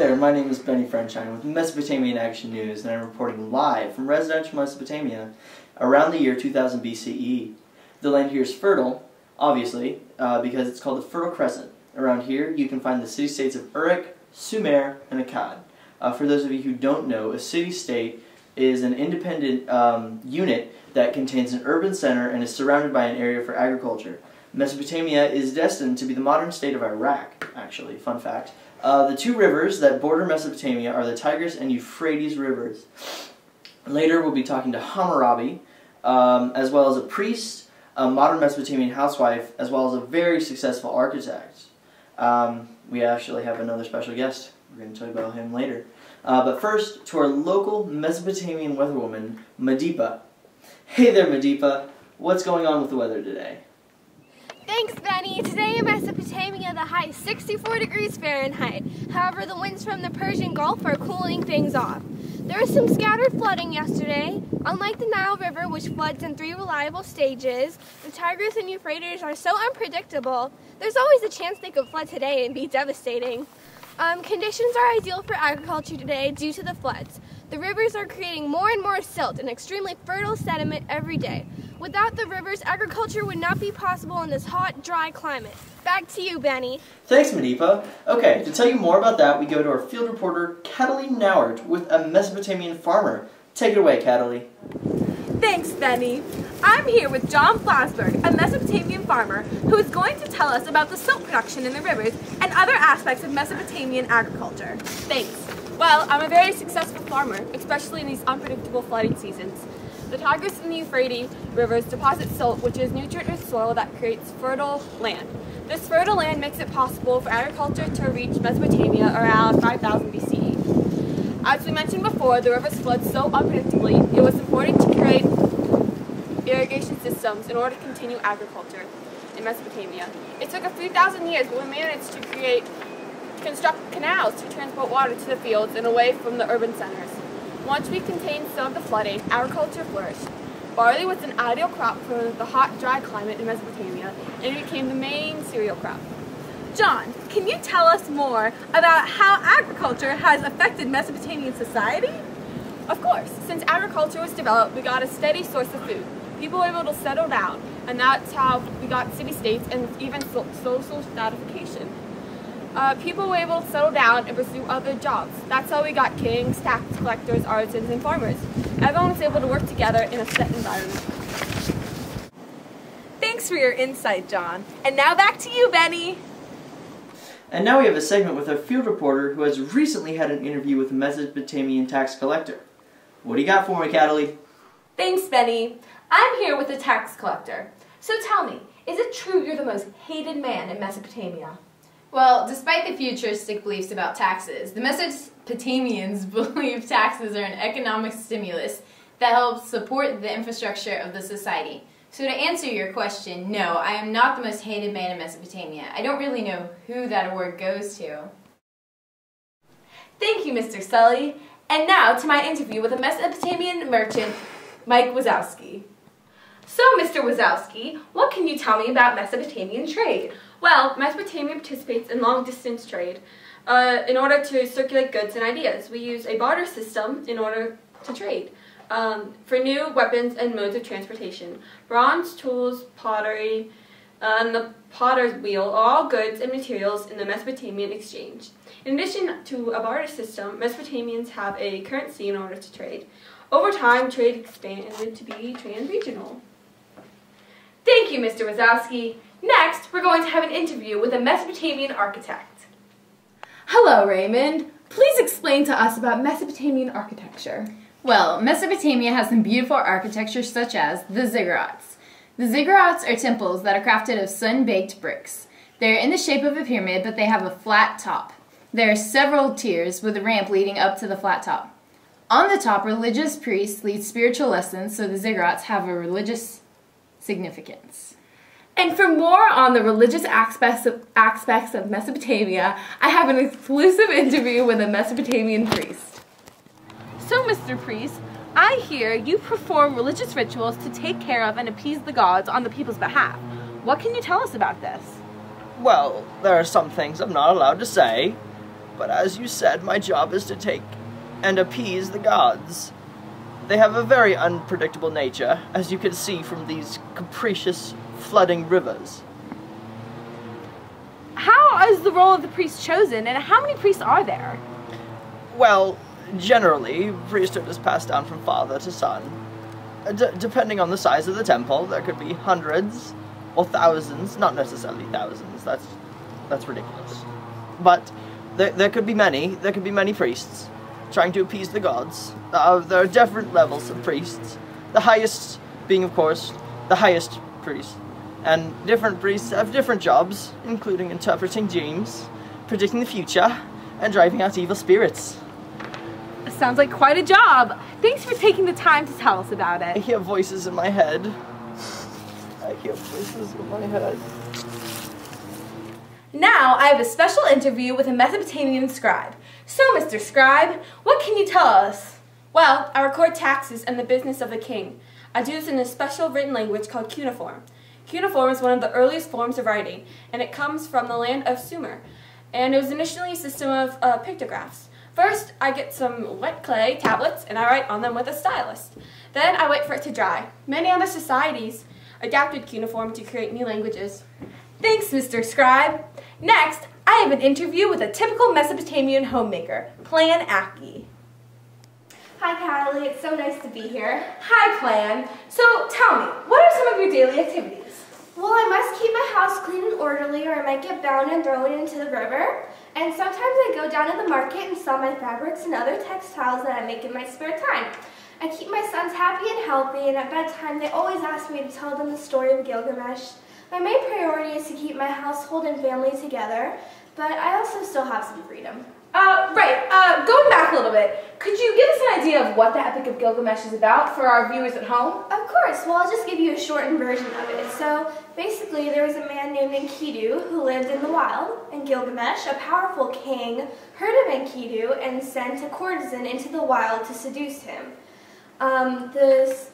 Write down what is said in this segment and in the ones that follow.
there, my name is Benny Frenshine with Mesopotamian Action News, and I'm reporting live from residential Mesopotamia around the year 2000 BCE. The land here is fertile, obviously, because it's called the Fertile Crescent. Around here, you can find the city-states of Uruk, Sumer, and Akkad. For those of you who don't know, a city-state is an independent unit that contains an urban center and is surrounded by an area for agriculture. Mesopotamia is destined to be the modern state of Iraq, actually, fun fact. The two rivers that border Mesopotamia are the Tigris and Euphrates rivers. Later we'll be talking to Hammurabi, as well as a priest, a modern Mesopotamian housewife, as well as a very successful architect. We actually have another special guest. We're going to tell you about him later. But first, to our local Mesopotamian weatherwoman, Madipa. Hey there, Madipa. What's going on with the weather today? Thanks, Benny. Today in Mesopotamia, the high is 64 degrees Fahrenheit. However, the winds from the Persian Gulf are cooling things off. There was some scattered flooding yesterday. Unlike the Nile River, which floods in 3 reliable stages, the Tigris and Euphrates are so unpredictable, there's always a chance they could flood today and be devastating. Conditions are ideal for agriculture today due to the floods. The rivers are creating more and more silt and extremely fertile sediment every day. Without the rivers, agriculture would not be possible in this hot, dry climate. Back to you, Benny. Thanks, Madipa. Okay, to tell you more about that, we go to our field reporter, Catalina Nauert, with a Mesopotamian farmer. Take it away, Catalina. Thanks, Benny. I'm here with John Flasberg, a Mesopotamian farmer, who is going to tell us about the silt production in the rivers and other aspects of Mesopotamian agriculture. Thanks. Well, I'm a very successful farmer, especially in these unpredictable flooding seasons. The Tigris and the Euphrates rivers deposit silt, which is nutrient-rich soil that creates fertile land. This fertile land makes it possible for agriculture to reach Mesopotamia around 5000 BCE. As we mentioned before, the rivers flood so unpredictably, it was important to create irrigation systems in order to continue agriculture in Mesopotamia. It took a few thousand years, but we managed to construct canals to transport water to the fields and away from the urban centers. Once we contained some of the flooding, agriculture flourished. Barley was an ideal crop for the hot, dry climate in Mesopotamia, and it became the main cereal crop. John, can you tell us more about how agriculture has affected Mesopotamian society? Of course. Since agriculture was developed, we got a steady source of food. People were able to settle down, and that's how we got city-states and even social stratification. People were able to settle down and pursue other jobs. That's how we got kings, tax collectors, artisans, and farmers. Everyone was able to work together in a set environment. Thanks for your insight, John. And now back to you, Benny. And now we have a segment with our field reporter who has recently had an interview with a Mesopotamian tax collector. What do you got for me, Catalina? Thanks, Benny. I'm here with a tax collector. So tell me, is it true you're the most hated man in Mesopotamia? Well, despite the futuristic beliefs about taxes, the Mesopotamians believe taxes are an economic stimulus that helps support the infrastructure of the society. So to answer your question, no, I am not the most hated man in Mesopotamia. I don't really know who that award goes to. Thank you, Mr. Sully. And now to my interview with a Mesopotamian merchant, Mike Wazowski. So, Mr. Wazowski, what can you tell me about Mesopotamian trade? Well, Mesopotamia participates in long-distance trade in order to circulate goods and ideas. We use a barter system in order to trade for new weapons and modes of transportation. Bronze, tools, pottery, and the potter's wheel are all goods and materials in the Mesopotamian exchange. In addition to a barter system, Mesopotamians have a currency in order to trade. Over time, trade expanded to be trans-regional. Thank you, Mr. Wazowski. Next, we're going to have an interview with a Mesopotamian architect. Hello, Raymond. Please explain to us about Mesopotamian architecture. Well, Mesopotamia has some beautiful architecture such as the ziggurats. The ziggurats are temples that are crafted of sun-baked bricks. They're in the shape of a pyramid, but they have a flat top. There are several tiers with a ramp leading up to the flat top. On the top, religious priests lead spiritual lessons, so the ziggurats have a religious significance. And for more on the religious aspects of Mesopotamia, I have an exclusive interview with a Mesopotamian priest. So, Mr. Priest, I hear you perform religious rituals to take care of and appease the gods on the people's behalf. What can you tell us about this? Well, there are some things I'm not allowed to say. But as you said, my job is to take and appease the gods. They have a very unpredictable nature, as you can see from these capricious, flooding rivers. How is the role of the priest chosen, and how many priests are there? Well, generally, priesthood is passed down from father to son. Depending on the size of the temple, there could be hundreds or thousands, not necessarily thousands, that's ridiculous. But there could be many priests trying to appease the gods. There are different levels of priests, the highest being, of course, the highest priest. And different priests have different jobs, including interpreting dreams, predicting the future, and driving out evil spirits. Sounds like quite a job. Thanks for taking the time to tell us about I it. hear voices in my head. Now I have a special interview with a Mesopotamian scribe. So, Mr. Scribe, what can you tell us? Well, I record taxes and the business of the king. I do this in a special written language called cuneiform. Cuneiform is one of the earliest forms of writing, and it comes from the land of Sumer. And it was initially a system of pictographs. First, I get some wet clay tablets, and I write on them with a stylus. Then I wait for it to dry. Many other societies adapted cuneiform to create new languages. Thanks, Mr. Scribe. Next, I have an interview with a typical Mesopotamian homemaker, Plan Aki. Hi, Kylie. It's so nice to be here. Hi, Plan. So, tell me, what are some of your daily activities? Well, I must keep my house clean and orderly, or I might get bound and thrown into the river. And sometimes I go down to the market and sell my fabrics and other textiles that I make in my spare time. I keep my sons happy and healthy, and at bedtime they always ask me to tell them the story of Gilgamesh. My main priority is to keep my household and family together, but I also still have some freedom. Going back a little bit, could you give us an idea of what the Epic of Gilgamesh is about for our viewers at home? Of course. Well, I'll just give you a shortened version of it. So, basically, there was a man named Enkidu who lived in the wild, and Gilgamesh, a powerful king, heard of Enkidu and sent a courtesan into the wild to seduce him. This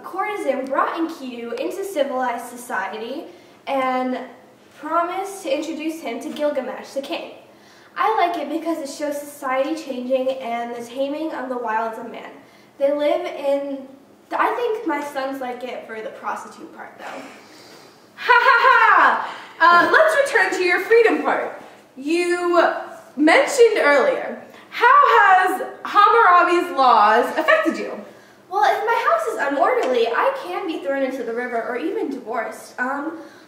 courtesan brought Enkidu into civilized society and promised to introduce him to Gilgamesh, the king. I like it because it shows society changing and the taming of the wilds of man. They live in... I think my sons like it for the prostitute part, though. Ha ha ha! Let's return to your freedom part. You mentioned earlier, how has Hammurabi's laws affected you? Well, if my house is unorderly, I can be thrown into the river or even divorced.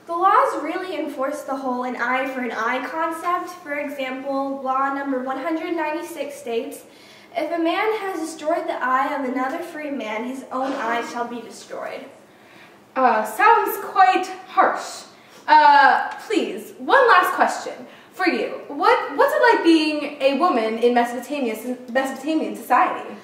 The laws really enforce the whole an eye for an eye concept. For example, law number 196 states, if a man has destroyed the eye of another free man, his own eye shall be destroyed. Sounds quite harsh. Please, one last question for you. What's it like being a woman in Mesopotamian society?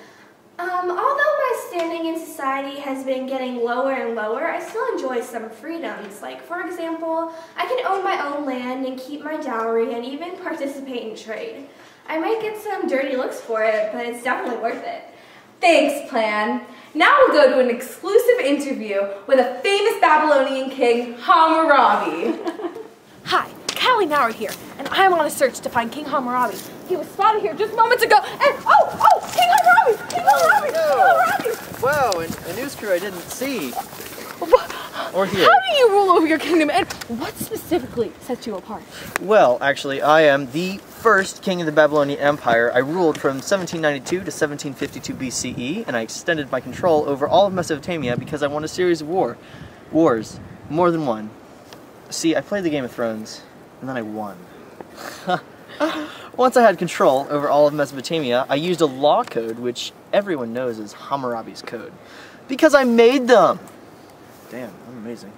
Although my standing in society has been getting lower and lower, I still enjoy some freedoms. Like, for example, I can own my own land and keep my dowry and even participate in trade. I might get some dirty looks for it, but it's definitely worth it. Thanks, Plan. Now we'll go to an exclusive interview with a famous Babylonian king, Hammurabi. Hi, Callie and I are here, and I'm on a search to find King Hammurabi. He was spotted here just moments ago, and King Hammurabi! King Hammurabi! King Hammurabi! Wow, a news crew I didn't see. Or hear. How do you rule over your kingdom, and what specifically sets you apart? Well, actually, I am the first king of the Babylonian Empire. I ruled from 1792 to 1752 BCE, and I extended my control over all of Mesopotamia because I won a series of wars, more than one. See, I played the Game of Thrones, and then I won. Once I had control over all of Mesopotamia, I used a law code which everyone knows as Hammurabi's Code. Because I made them! Damn, I'm amazing.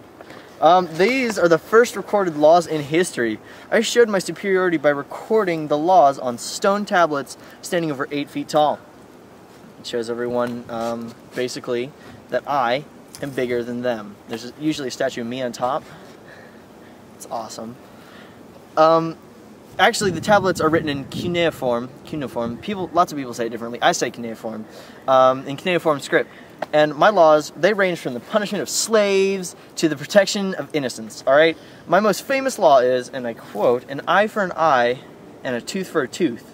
These are the first recorded laws in history. I showed my superiority by recording the laws on stone tablets standing over 8 feet tall. It shows everyone, basically, that I am bigger than them. There's usually a statue of me on top. It's awesome. Actually, the tablets are written in cuneiform. Lots of people say it differently. I say cuneiform. In cuneiform script. And my laws, they range from the punishment of slaves to the protection of innocence, alright? My most famous law is, and I quote, an eye for an eye and a tooth for a tooth.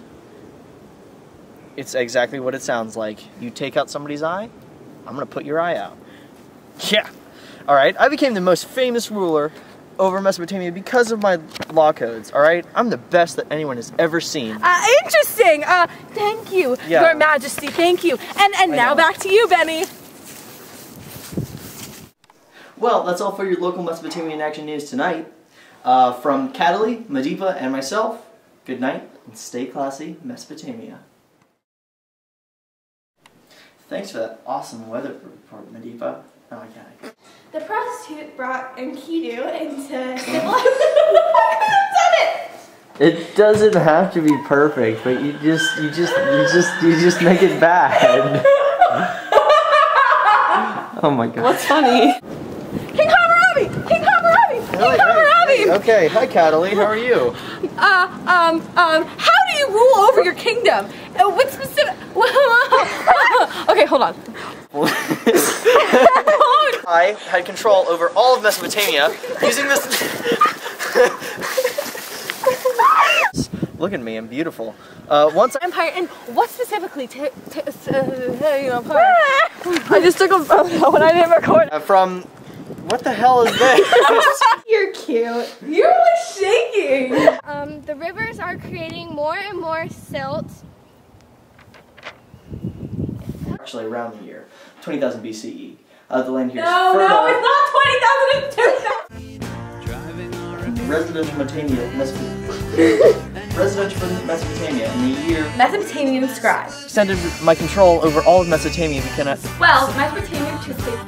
It's exactly what it sounds like. You take out somebody's eye, I'm gonna put your eye out. Yeah. Alright, I became the most famous ruler over Mesopotamia because of my law codes, alright? I'm the best that anyone has ever seen. Interesting. Thank you, Your Majesty, thank you. And now back to you, Benny. Well, that's all for your local Mesopotamian action news tonight. From Cataly, Madiba, and myself, good night and stay classy, Mesopotamia. Thanks for that awesome weather report, Madiba. Oh, I got it. The prostitute brought Enkidu into civilization. I could have done it! It doesn't have to be perfect, but you just make it bad. Oh my god. What's funny? King Hammurabi! King Hammurabi! King Hammurabi! Hey, okay, hi Cataly, how are you? How do you rule over your kingdom? What specific? Okay, hold on. I had control over all of Mesopotamia using this. Look at me, I'm beautiful. Once Empire, and what specifically? I just took a photo when I didn't record. From what the hell is this? You're cute. You're like shaking. The rivers are creating more and more silt. Actually, around the year 20,000 BCE. The land here is No, fertile. it's not 20,000. Residential Mesopotamia in the year Mesopotamian scribe. extended my control over all of Mesopotamia because Well, Mesopotamian participate.